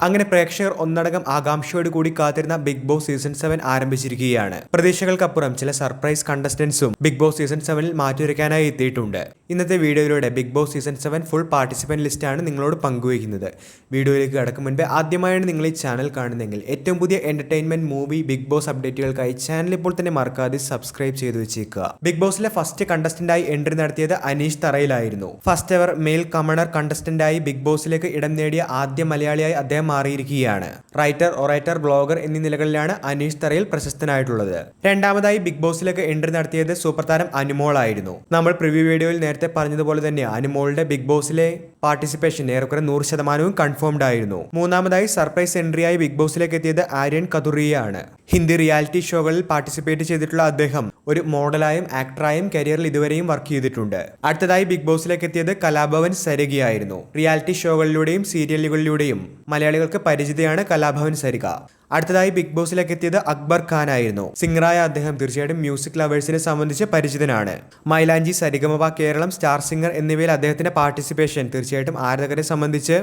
അങ്ങനെ പ്രേക്ഷകർ ഒന്നടങ്കം ആകാംക്ഷയോട് കൂടി കാത്തിരുന്ന ബിഗ് ബോസ് സീസൺ 7 ആരംഭിച്ചിരിക്കുകയാണ്. പ്രതീക്ഷകൾക്കപ്പുറം ചില സർപ്രൈസ് കണ്ടസ്റ്റന്റ്സും ബിഗ് ബോസ് സീസൺ 7ൽ മാറ്റുരയ്ക്കാനായി എത്തിയിട്ടുണ്ട്. ഇന്നത്തെ വീഡിയോയിലൂടെ Bigg Boss season 7 full participant ലിസ്റ്റാണ് നിങ്ങളോട് പങ്കുവയ്ക്കുന്നത്. വീഡിയോയിലേക്ക് കടക്കും മുൻപേ ആദ്യമായാണ് നിങ്ങൾ ഈ ചാനൽ കാണുന്നതെങ്കിൽ ഏറ്റവും പുതിയ എന്റർടൈൻമെന്റ് മൂവി ബിഗ് ബോസ് അപ്ഡേറ്റുകൾക്കായി ചാനൽ ഇപ്പോൾ തന്നെ മറക്കാതെ സബ്സ്ക്രൈബ് ചെയ്തു വെച്ചേക്കുക. ബിഗ് ബോസിലെ ഫസ്റ്റ് കണ്ടസ്റ്റന്റായി എൻട്രി നടത്തിയത് അനീഷ് തറയിലായിരുന്നു. ഫസ്റ്റ് എവർ മെയിൽ കമണർ കണ്ടസ്റ്റന്റായി ബിഗ് ബോസിലേക്ക് ഇടം നേടിയ ആദ്യ മലയാളിയായി അദ്ദേഹം മാറിയിരിക്കുകയാണ്. റൈറ്റർ, ഒറേറ്റർ, ബ്ലോഗർ എന്നീ നിലകളിലാണ് അനീഷ് തറയിൽ പ്രശസ്തനായിട്ടുള്ളത്. രണ്ടാമതായി ബിഗ് ബോസിലേക്ക് എൻട്രി നടത്തിയത് സൂപ്പർ താരം അനുമോൾ ആയിരുന്നു. നമ്മൾ പ്രിവ്യൂ വീഡിയോയിൽ നേരത്തെ പറഞ്ഞതുപോലെ തന്നെ അനുമോളുടെ ബിഗ് ബോസിലെ പാർട്ടിസിപ്പേഷൻ ഏറെക്കുറെ 100% കൺഫേംഡ് ആയിരുന്നു. മൂന്നാമതായി സർപ്രൈസ് എൻട്രിയായി ബിഗ് ബോസിലേക്ക് എത്തിയത് ആര്യൻ കതുറിയാണ്. ഹിന്ദി റിയാലിറ്റി ഷോകളിൽ പാർട്ടിസിപ്പേറ്റ് ചെയ്തിട്ടുള്ള അദ്ദേഹം ഒരു മോഡലായും ആക്ടറായും കരിയറിൽ ഇതുവരെയും വർക്ക് ചെയ്തിട്ടുണ്ട്. അടുത്തതായി ബിഗ് ബോസിലേക്ക് എത്തിയത് കലാഭവൻ സരികയായിരുന്നു. റിയാലിറ്റി ഷോകളിലൂടെയും സീരിയലുകളിലൂടെയും മലയാളികൾക്ക് പരിചിതയാണ് കലാഭവൻ സരിക. അടുത്തതായി ബിഗ് ബോസിലേക്ക് എത്തിയത് അക്ബർ ഖാൻ ആയിരുന്നു. സിംഗറായ അദ്ദേഹം തീർച്ചയായിട്ടും മ്യൂസിക് ലവേഴ്സിനെ സംബന്ധിച്ച് പരിചിതനാണ്. മൈലാഞ്ചി, സരിഗമപ കേരളം, സ്റ്റാർ സിംഗർ എന്നിവയിൽ അദ്ദേഹത്തിന്റെ പാർട്ടിസിപ്പേഷൻ തീർച്ചയായിട്ടും ആരാധകരെ സംബന്ധിച്ച്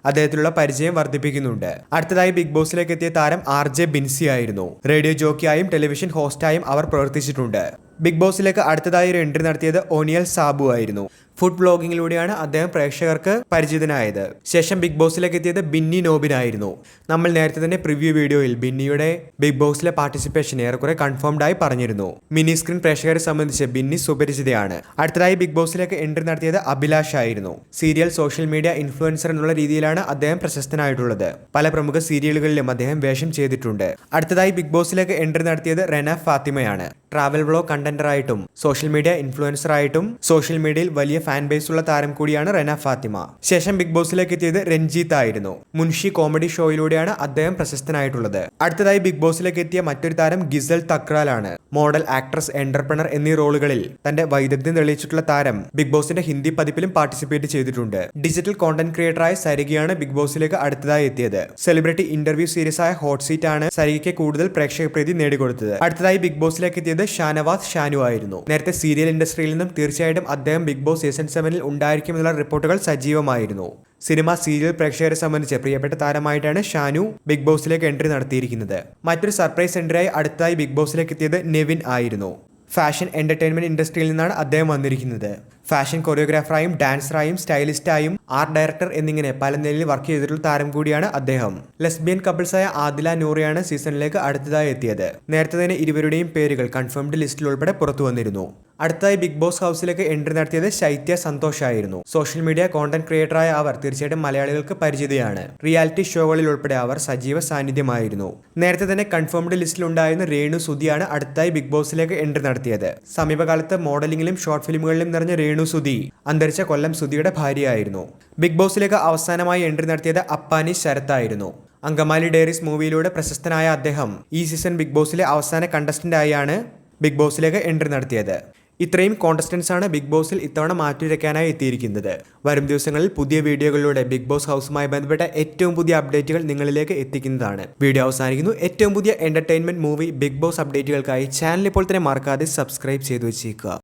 അദ്ദേഹത്തിലുള്ള പരിചയം വർദ്ധിപ്പിക്കുന്നുണ്ട്. അടുത്തതായി ബിഗ് ബോസിലേക്ക് എത്തിയ താരം RJ ബിൻസി ആയിരുന്നു. റേഡിയോ ജോക്കിയായും ടെലിവിഷൻ ഹോസ്റ്റായും അവർ പ്രവർത്തിച്ചിട്ടുണ്ട്. ബിഗ് ബോസിലേക്ക് അടുത്തതായി ഒരു എൻട്രി നടത്തിയത് ഓനിയൽ സാബു ആയിരുന്നു. ഫുഡ് ബ്ലോഗിങ്ങിലൂടെയാണ് അദ്ദേഹം പ്രേക്ഷകർക്ക് പരിചിതനായത്. ശേഷം ബിഗ് ബോസിലേക്ക് എത്തിയത് ബിന്നി നോബിൻ ആയിരുന്നു. നമ്മൾ നേരത്തെ തന്നെ പ്രിവ്യൂ വീഡിയോയിൽ ബിന്നിയുടെ ബിഗ് ബോസിലെ പാർട്ടിസിപ്പേഷൻ ഏറെക്കുറെ കൺഫേംഡ് ആയി പറഞ്ഞിരുന്നു. മിനി സ്ക്രീൻ പ്രേക്ഷകരെ സംബന്ധിച്ച് ബിന്നി സുപരിചിതയാണ്. അടുത്തതായി ബിഗ് ബോസിലേക്ക് എൻട്രി നടത്തിയത് അഭിലാഷ് ആയിരുന്നു. സീരിയൽ, സോഷ്യൽ മീഡിയ ഇൻഫ്ലുവൻസർ എന്നുള്ള രീതിയിലാണ് അദ്ദേഹം പ്രശസ്തനായിട്ടുള്ളത്. പല പ്രമുഖ സീരിയലുകളിലും അദ്ദേഹം വേഷം ചെയ്തിട്ടുണ്ട്. അടുത്തതായി ബിഗ് ബോസിലേക്ക് എൻട്രി നടത്തിയത് റെന ഫാത്തിമയാണ്. ട്രാവൽ വ്ലോഗ് കണ്ടന്ററായിട്ടും സോഷ്യൽ മീഡിയ ഇൻഫ്ലുവൻസറായിട്ടും സോഷ്യൽ മീഡിയയിൽ വലിയ ഫാൻ ബേസ് ഉള്ള താരം കൂടിയാണ് റെന ഫാത്തിമ. ശേഷം ബിഗ് ബോസിലേക്ക് എത്തിയത് രഞ്ജിത്ത് ആയിരുന്നു. മുൻഷി കോമഡി ഷോയിലൂടെയാണ് അദ്ദേഹം പ്രശസ്തനായിട്ടുള്ളത്. അടുത്തതായി ബിഗ് ബോസിലേക്ക് എത്തിയ മറ്റൊരു താരം ഗിസൽ തക്രാലാണ്. മോഡൽ, ആക്ട്രസ്, എന്റർപ്രണർ എന്നീ റോളുകളിൽ തന്റെ വൈദഗ്ധ്യം തെളിയിച്ചിട്ടുള്ള താരം ബിഗ് ബോസിന്റെ ഹിന്ദി പതിപ്പിലും പാർട്ടിസിപ്പേറ്റ് ചെയ്തിട്ടുണ്ട്. ഡിജിറ്റൽ കോണ്ടന്റ് ക്രിയേറ്ററായ സരികയാണ് ബിഗ് ബോസിലേക്ക് അടുത്തതായി എത്തിയത്. സെലിബ്രിറ്റി ഇന്റർവ്യൂ സീരീസ് ആയ ഹോട്ട് സീറ്റ് ആണ് സരികയ്ക്ക് കൂടുതൽ പ്രേക്ഷക പ്രീതി നേടിക്കൊടുത്തത്. അടുത്തതായി ബിഗ് ബോസിലേക്ക് എത്തിയത് ഷാനവാസ് ഷാനു ആയിരുന്നു. നേരത്തെ സീരിയൽ ഇൻഡസ്ട്രിയിൽ നിന്നും തീർച്ചയായിട്ടും അദ്ദേഹം ബിഗ് ബോസ് സീസൺ 7ൽ ഉണ്ടായിരിക്കുമെന്നുള്ള റിപ്പോർട്ടുകൾ സജീവമായിരുന്നു. സിനിമ, സീരിയൽ പ്രേക്ഷകരെ സംബന്ധിച്ച് പ്രിയപ്പെട്ട താരമായിട്ടാണ് ഷാനു ബിഗ് ബോസിലേക്ക് എൻട്രി നടത്തിയിരിക്കുന്നത്. മറ്റൊരു സർപ്രൈസ് എൻട്രിയായി അടുത്തായി ബിഗ് ബോസിലേക്ക് എത്തിയത് നെവിൻ ആയിരുന്നു. ഫാഷൻ എന്റർടൈൻമെന്റ് ഇൻഡസ്ട്രിയിൽ നിന്നാണ് അദ്ദേഹം വന്നിരിക്കുന്നത്. ഫാഷൻ കൊറിയോഗ്രാഫറായും ഡാൻസറായും സ്റ്റൈലിസ്റ്റായും ആർട്ട് ഡയറക്ടർ എന്നിങ്ങനെ പല നിലയിൽ വർക്ക് ചെയ്തിട്ടുള്ള താരം കൂടിയാണ് അദ്ദേഹം. ലെസ്ബിയൻ കപ്പിൾസായ ആദില നൂറിയാണ് സീസണിലേക്ക് അടുത്തതായി എത്തിയത്. നേരത്തെ തന്നെ ഇരുവരുടെയും പേരുകൾ കൺഫേംഡ് ലിസ്റ്റിൽ ഉൾപ്പെടെ പുറത്തു വന്നിരുന്നു. അടുത്തായി ബിഗ് ബോസ് ഹൗസിലേക്ക് എൻട്രി നടത്തിയത് ശൈത്യ സന്തോഷ് ആയിരുന്നു. സോഷ്യൽ മീഡിയ കോണ്ടന്റ് ക്രിയേറ്ററായ അവർ തീർച്ചയായിട്ടും മലയാളികൾക്ക് പരിചിതയാണ്. റിയാലിറ്റി ഷോകളിൽ ഉൾപ്പെടെ അവർ സജീവ സാന്നിധ്യമായിരുന്നു. നേരത്തെ തന്നെ കൺഫേംഡ് ലിസ്റ്റിൽ ഉണ്ടായിരുന്ന രേണു സുധിയാണ് അടുത്തായി ബിഗ് ബോസിലേക്ക് എൻട്രി നടത്തിയത്. സമീപകാലത്ത് മോഡലിംഗിലും ഷോർട്ട് ഫിലിമുകളിലും നിറഞ്ഞ രേണു സുധി അന്തരിച്ച കൊല്ലം സുധിയുടെ ഭാര്യയായിരുന്നു. ബിഗ് ബോസിലേക്ക് അവസാനമായി എൻട്രി നടത്തിയത് അപ്പാനി ശരത് ആയിരുന്നു. അങ്കമാലി ഡയറീസ് മൂവിയിലൂടെ പ്രശസ്തനായ അദ്ദേഹം ഈ സീസൺ ബിഗ് ബോസിലെ അവസാന കണ്ടസ്റ്റന്റായാണ് ബിഗ് ബോസിലേക്ക് എൻട്രി നടത്തിയത്. ഇത്രയും കോണ്ടസ്റ്റൻസ് ആണ് ബിഗ് ബോസിൽ ഇത്തവണ മാറ്റിവെക്കാനായി എത്തിയിരിക്കുന്നത്. വരും ദിവസങ്ങളിൽ പുതിയ വീഡിയോകളിലൂടെ ബിഗ് ബോസ് ഹൗസുമായി ബന്ധപ്പെട്ട ഏറ്റവും പുതിയ അപ്ഡേറ്റുകൾ നിങ്ങളിലേക്ക് എത്തിക്കുന്നതാണ്. വീഡിയോ അവസാനിക്കുന്നു. ഏറ്റവും പുതിയ എന്റർടൈൻമെന്റ് മൂവി ബിഗ് ബോസ് അപ്ഡേറ്റുകൾക്കായി ചാനൽ ഇപ്പോൾ തന്നെ മറക്കാതെ സബ്സ്ക്രൈബ് ചെയ്തു വെച്ചേക്കുക.